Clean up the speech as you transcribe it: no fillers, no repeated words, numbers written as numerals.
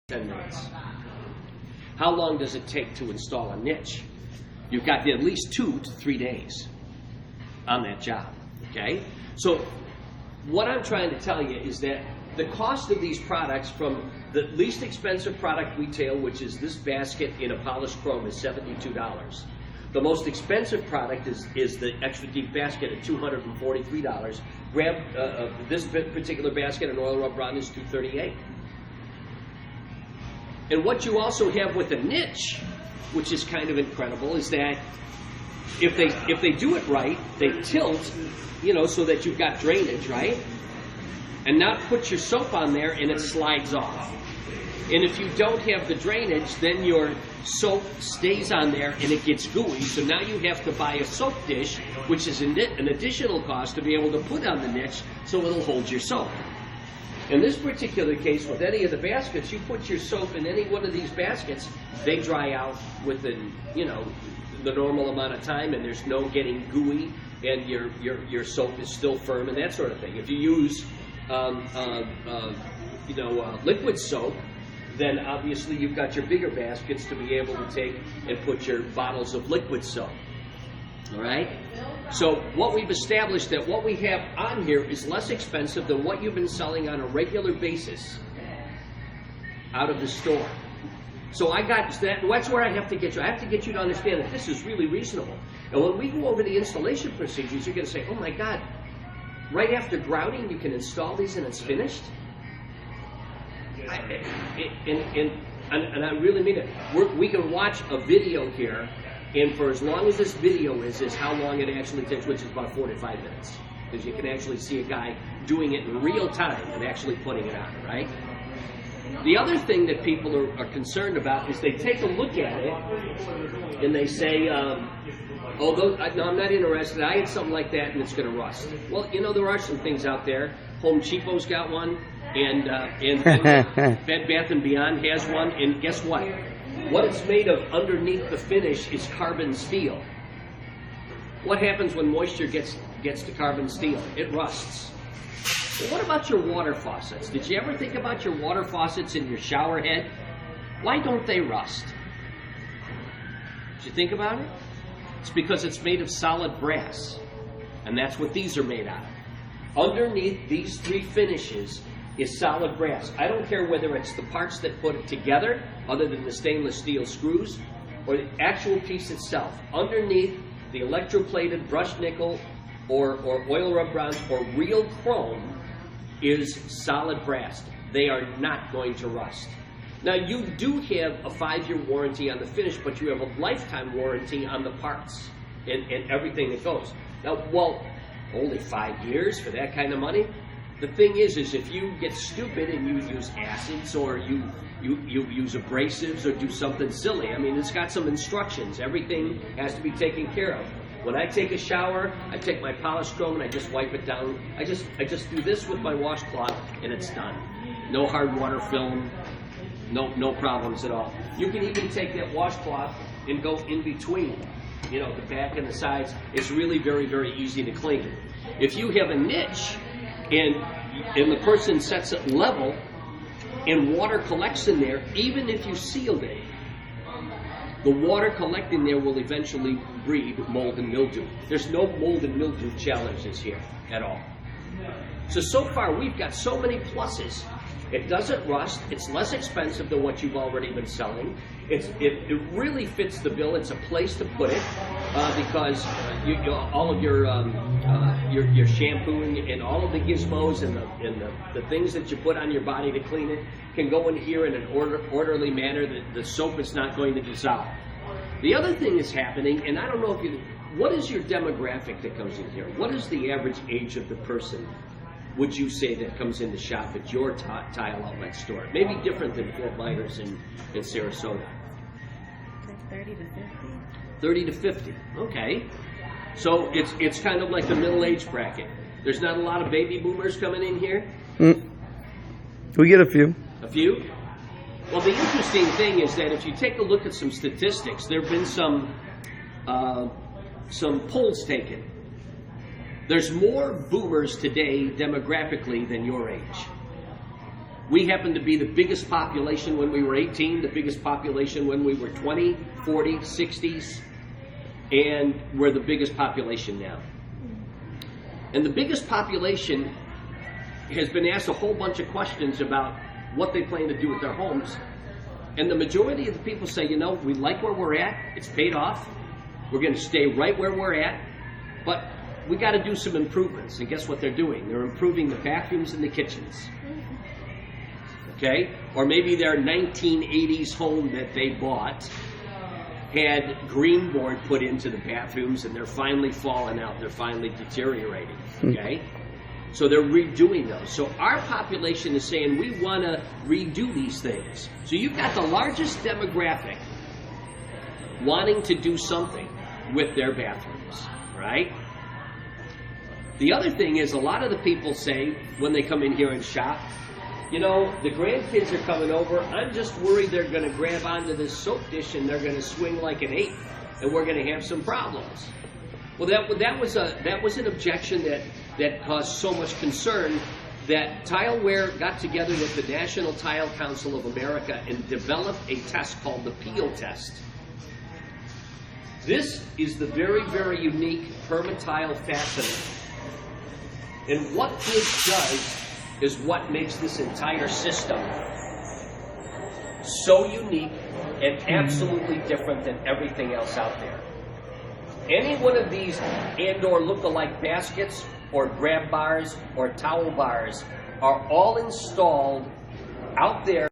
10 minutes. How long does it take to install a niche? You've got at least 2 to 3 days on that job, okay? So what I'm trying to tell you is that the cost of these products, from the least expensive product retail, which is this basket in a polished chrome, is $72. The most expensive product is the extra deep basket at $243. Grab this particular basket in oil rub bronze is $238. And what you also have with a niche, which is kind of incredible, is that if they do it right, they tilt, you know, so that you've got drainage, right? And not put your soap on there and it slides off. And if you don't have the drainage, then your soap stays on there and it gets gooey. So now you have to buy a soap dish, which is an additional cost to be able to put on the niche so it'll hold your soap. In this particular case, with any of the baskets, you put your soap in any one of these baskets, they dry out within, you know, the normal amount of time, and there's no getting gooey, and your soap is still firm and that sort of thing. If you use, liquid soap, then obviously you've got your bigger baskets to be able to take and put your bottles of liquid soap. All right? So what we've established, that what we have on here is less expensive than what you've been selling on a regular basis out of the store. So I got that. That's where I have to get you. I have to get you to understand that this is really reasonable. And when we go over the installation procedures, you're going to say, oh my God, right after grouting you can install these and it's finished? And I really mean it. We can watch a video here, and for as long as this video is how long it actually takes, which is about 4 to 5 minutes. Because you can actually see a guy doing it in real time and actually putting it on, right? The other thing that people are concerned about is they take a look at it and they say, no, I'm not interested. I had something like that and it's going to rust. Well, you know, there are some things out there. Home Depot's got one, and Bed Bath & Beyond has one, and guess what? What it's made of underneath the finish is carbon steel. What happens when moisture gets to carbon steel? It rusts. Well, what about your water faucets? Did you ever think about your water faucets in your shower head? Why don't they rust? Did you think about it? It's because it's made of solid brass, and that's what these are made out of. Underneath these 3 finishes is solid brass. I don't care whether it's the parts that put it together, other than the stainless steel screws, or the actual piece itself. Underneath the electroplated brushed nickel or oil rub bronze or real chrome is solid brass. They are not going to rust. Now, you do have a 5-year warranty on the finish, but you have a lifetime warranty on the parts and everything that goes. Now, well, only 5 years for that kind of money? The thing is if you get stupid and you use acids or you use abrasives or do something silly, I mean, it's got some instructions. Everything has to be taken care of. When I take a shower, I take my polished chrome and I just wipe it down. I just do this with my washcloth and it's done. No hard water film, no problems at all. You can even take that washcloth and go in between, you know, the back and the sides. It's really very, very easy to clean. If you have a niche and the person sets it level and water collects in there, even if you sealed it, the water collecting there will eventually breed mold and mildew. There's no mold and mildew challenges here at all. So far we've got so many pluses. It doesn't rust. It's less expensive than what you've already been selling. It really fits the bill. It's a place to put it because all of your shampoo and all of the gizmos and the things that you put on your body to clean it can go in here in an orderly manner. The soap is not going to dissolve. The other thing that's happening, and I don't know what is your demographic that comes in here? What is the average age of the person, would you say, that comes in to shop at your tile outlet store? Maybe different than Fort Myers and Sarasota. Like 30 to 50. 30 to 50, okay. So it's kind of like the middle age bracket. There's not a lot of baby boomers coming in here? We get a few. A few? Well, the interesting thing is that if you take a look at some statistics, there have been some polls taken. There's more boomers today demographically than your age. We happened to be the biggest population when we were 18, the biggest population when we were 20, 40, 60s, and we're the biggest population now. And the biggest population has been asked a whole bunch of questions about what they plan to do with their homes. And the majority of the people say, you know, we like where we're at, it's paid off, we're going to stay right where we're at, but we got to do some improvements. And guess what they're doing? They're improving the bathrooms and the kitchens. Okay? Or maybe their 1980s home that they bought had green board put into the bathrooms and they're finally falling out, they're finally deteriorating. Okay? So they're redoing those. So our population is saying we want to redo these things. So you've got the largest demographic wanting to do something with their bathrooms, right? The other thing is a lot of the people say when they come in here and shop, you know, the grandkids are coming over, I'm just worried they're going to grab onto this soap dish and they're going to swing like an ape and we're going to have some problems. Well, that was an objection that caused so much concern that TileWare got together with the National Tile Council of America and developed a test called the Peel test. This is the very, very unique permatile fastener. And what this does is what makes this entire system so unique and absolutely different than everything else out there. Any one of these and/or look-alike baskets or grab bars or towel bars are all installed out there.